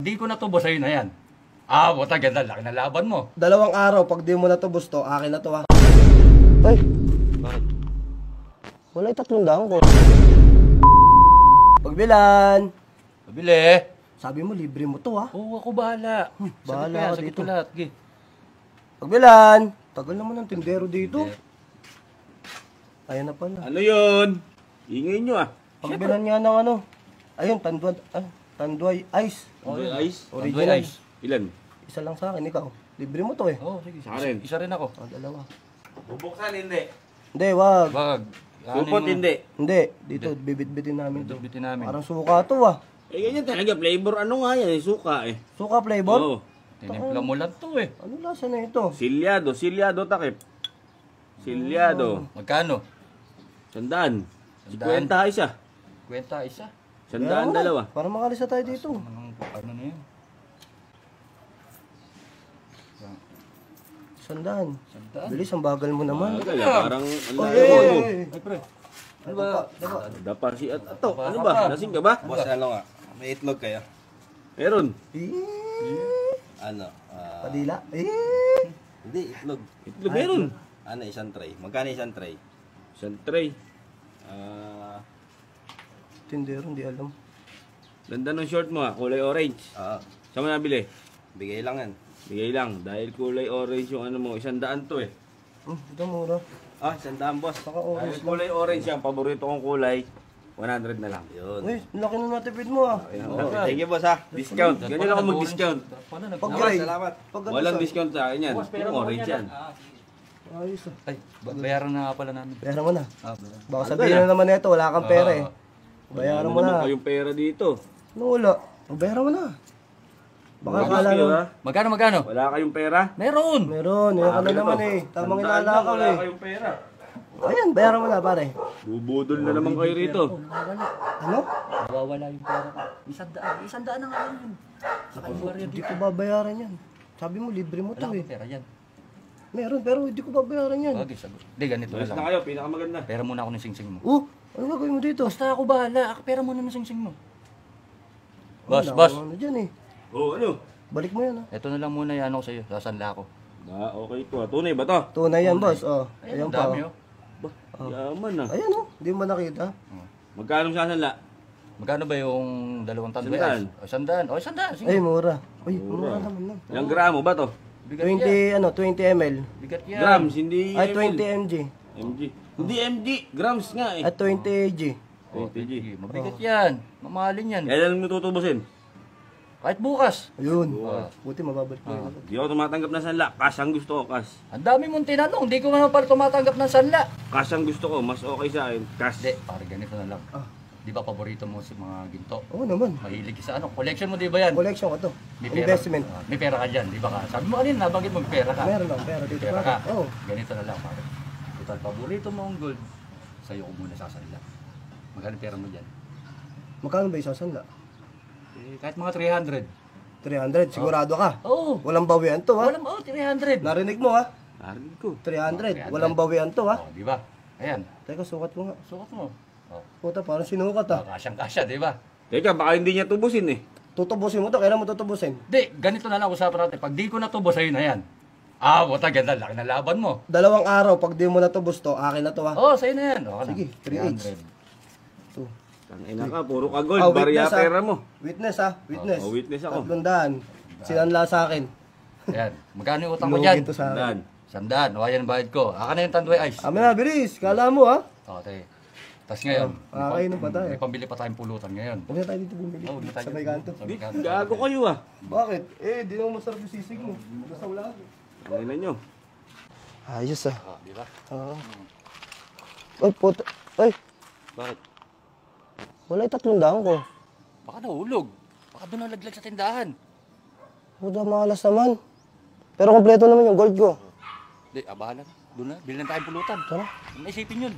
di ko natubos, sa'yo na yan. Ah, buta, ganda, laki na laban mo. 2 araw, pag di mo natubos to, akin na to ha. Ay, Bakit? wala yung 300 ko. Pagbilan. Pabili. Sabi mo, libre mo to ha. Oo, ako bahala. Bahala ka sagot dito. ko lahat. Sige. Pagbilan. Tagal naman ng tindero dito. Ayan na pala. Ano yun? Ingay nyo ah. Pagbilan nga ng ano. Ayun, Tanduay Ice. Tanduay Ice? Original. Ice. Ilan? Isa lang sa akin, ikaw. Libre mo to eh. Oo, sige. Sa akin. Isa rin ako. Dalawa. Bubuksan hindi. Hindi, wag. Wag. Supot hindi. Hindi, dito, bibit-bitin namin to. Bitin namin. Parang suka to ah. Eh ganyan talaga, flavor ano nga yan, suka eh. Suka flavor? Oo. Tinimpla mo lang to eh. Ano lasa na ito? Silyado takip. Silyado. Magkano? 100. 100. 50 isa. Kwenta isa. 100 dalawa. Para makalis na tayo dito. Ano na yun? 100. 100. Bilis, ang bagal mo naman. Bagal ah, parang ang Oy, laki mo. Ay, pre. Ano ba? Dapa si Ato. Ano ba? Lasing ka ba? Boss, ano nga? May itlog kayo? Meron. Ano? Padila. Hindi, itlog. Itlog meron. Ano, isang tray? Magkano isang tray? Isang tray. Tindero, hindi alam. Ganda ng short mo ah, kulay orange. Saan mo nabili? Bigay lang yan. Bigay lang. Dahil kulay orange yung ano mo, 100 to eh. Ito mura. Isang daan, boss. Saka Dahil orange lang. kulay orange yan, paborito kong kulay, 100 na lang. Yun. Uy, laki na natipid mo ah. Thank you, boss, ha? Discount. Ganyan ako mag-discount. Pag gray. Salamat. Pag ano Walang sa- discount sa akin yan. Yung orange yan. Ayos ah. Ay, bayaran na nga pala namin. Bayaran mo na. Baka Ano sabihin na naman ito, wala kang pera eh. Bayaran Ano mo naman na. kayong pera dito? Ano wala? Bayaran mo na. Baka Wala akala kayo, mo. ha? Magkano? Wala kayong pera? Meron! Meron, yan ka na naman eh. Tamang inalakaw Wala eh. kayong pera. Ayan, bayaran mo na pare. Bubudol na naman kayo rito. Ano? Nawawala yung pera ko. Isang daan na nga yun. Saka yung barya Hindi dito. ko babayaran yan. Sabi mo, libre mo Wala to eh. akong pera yan. Meron, pero hindi ko babayaran yan. Bagay, sagot. Hindi, ganito na Tulis lang. na kayo, pinakamaganda. Pera muna ako ng singsing mo. Ano gagawin mo dito? Basta ako bahala. Pera muna ng singsing mo. Boss, Wala boss. akong Ano dyan eh. Ano? Balik mo yan ah. Ito na lang muna yung ano ko sa'yo. Sasanla ako. Okay to ha. Tunay ba to? Tunay yan boss. Oh. Ayan, Ayan ang pa. dami Oh. oh. Yaman ah. Ayan oh. Hindi mo nakita. Magkano sasanla? Magkano ba yung 2 tanduay? Sandaan. O, sandaan. O, sandaan. Sige. Ay, mura. Uy, mura naman lang. Ilang gramo ba to? Bigat yan. 20 ml. Bigat yan. Grams, hindi Ay, ml. 20 mg. MG. Hindi MG, grams nga eh. At 20 g. O, 20G. sige. Mabigat yan. Mamahalin yan. Kailan mo tutubusin? Kahit bukas. Ayun. Ah. Buti mababalik mo yun. Di ako tumatanggap ng sanla. Cash ang gusto ko, cash. Ang dami mong tinanong. Di ko nga pala tumatanggap ng sanla. Cash ang gusto ko, mas okay sa akin. Cash. Hindi, parang ganito na lang. Di ba paborito mo si mga ginto? Oo naman. Mahilig ka sa ano? Collection mo di ba yan? Collection ko to. May pera. Investment. May pera ka dyan, di ba ka? Sabi mo kanina, nabanggit mo may pera ka. Meron lang, pera dito. Pera ka. pare. Oo. Ganito na lang, pare. Total, paborito mo ang gold. Sa'yo ko muna sasalila. Magkano pera mo dyan? Magkano ba isasanla? Eh, kahit mga 300. 300. Sigurado ka. Oo. Walang bawian to ha. Walang, 300. Narinig mo ha. Narinig ko. 300. Walang bawian to ha. Oh, di ba? Ayan. Teka, sukat ko nga. Sukat mo. Oh. Puta, parang sinukat ha. Kasyang-kasya, di ba? Teka, baka hindi niya tubusin eh. Tutubusin mo to. Kailan mo tutubusin? Di, ganito na lang usapan natin. Pag di ko natubo, sa'yo na yan. Ah, buta, ganda. Laki na laban mo. 2 araw. Pag di mo natubos to, akin na to ha. Oh, sa'yo na yan. Okay na. Sige, 3H. 300. Two. Tangina ka, puro ka gold. Barya witness, ha? pera mo. Witness ha. Witness. Witness ako. 300. Sinanla sa akin. Ayan. Magkano yung utang ko dyan? Lugin to sa akin. Dan. Sandaan. O, ayan ang bayad ko. Aka na yung tanduay ice. Amin na, bilis. Kala mo ha. Okay. Tapos ngayon, Kakainin pa tayo. may pambili pa tayong pulutan ngayon. Huwag na tayo dito bumili. Oh, Sa may kanto. Sa may kanto. Gago kayo ah. Bakit? Eh, di naman masarap yung sisig mo. Basta wala. Tangina nyo. Ayos ah. Ah, di ba? Oo. Ay, puta. Ay, Bakit? wala yung 300 ko. Baka nahulog. Baka doon nalaglag sa tindahan. Puta, malas naman. Pero kompleto naman yung gold ko. Hindi, bahala na. Doon na. Bilhin na tayong pulutan. Tara. Naisipin yun.